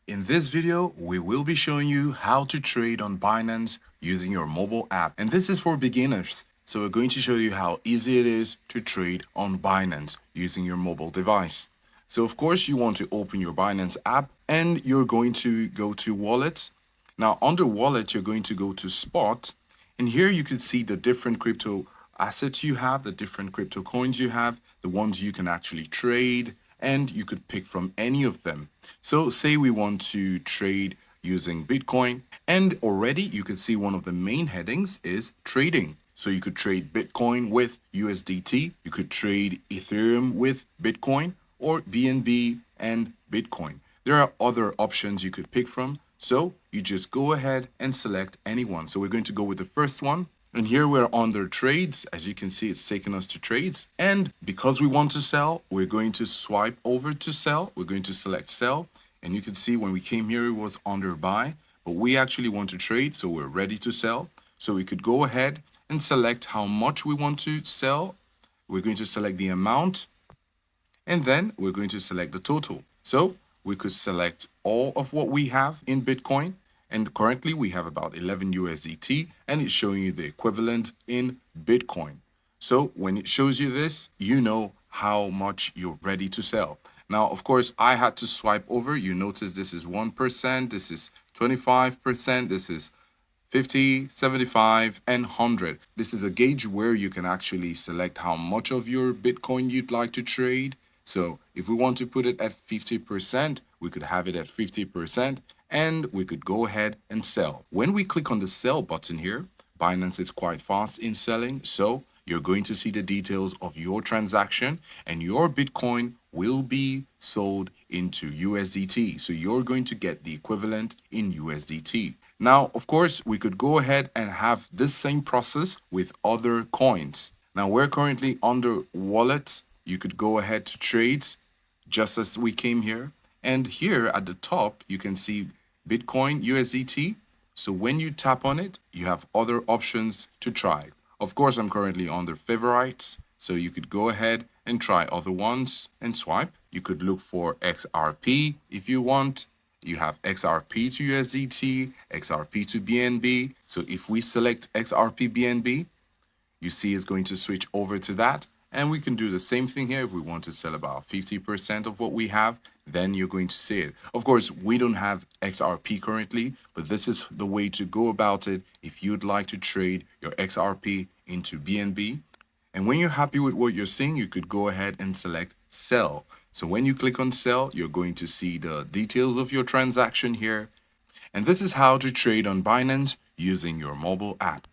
In this video, we will be showing you how to trade on Binance using your mobile app. And this is for beginners. So we're going to show you how easy it is to trade on Binance using your mobile device. So of course, you want to open your Binance app and you're going to go to wallets. Now under wallet, you're going to go to spot. And here you can see the different crypto assets you have, the different crypto coins you have, the ones you can actually trade, and you could pick from any of them. So say we want to trade using Bitcoin, and already you can see one of the main headings is trading. So you could trade Bitcoin with USDT, you could trade Ethereum with Bitcoin, or BNB and Bitcoin. There are other options you could pick from. So you just go ahead and select any one. So we're going to go with the first one. And here we're under trades. As you can see, it's taking us to trades. And because we want to sell, we're going to swipe over to sell. We're going to select sell. And you can see when we came here, it was under buy. But we actually want to trade, so we're ready to sell. So we could go ahead and select how much we want to sell. We're going to select the amount. And then we're going to select the total. So we could select all of what we have in Bitcoin. And currently we have about 11 USDT and it's showing you the equivalent in Bitcoin. So when it shows you this, you know how much you're ready to sell. Now, of course, I had to swipe over. You notice this is 1%, this is 25%, this is 50, 75, and 100. This is a gauge where you can actually select how much of your Bitcoin you'd like to trade. So if we want to put it at 50%, we could have it at 50% and we could go ahead and sell. When we click on the sell button here, Binance is quite fast in selling. So you're going to see the details of your transaction and your Bitcoin will be sold into USDT. So you're going to get the equivalent in USDT. Now, of course, we could go ahead and have this same process with other coins. Now, we're currently under wallet. You could go ahead to trades just as we came here. And here at the top, you can see Bitcoin USDT. So when you tap on it, you have other options to try. Of course, I'm currently under favorites. So you could go ahead and try other ones and swipe. You could look for XRP if you want. You have XRP to USDT, XRP to BNB. So if we select XRP BNB, you see it's going to switch over to that. And we can do the same thing here. If we want to sell about 50% of what we have, then you're going to see it. Of course, we don't have XRP currently, but this is the way to go about it if you'd like to trade your XRP into BNB. And when you're happy with what you're seeing, you could go ahead and select sell. So when you click on sell, you're going to see the details of your transaction here. And this is how to trade on Binance using your mobile app.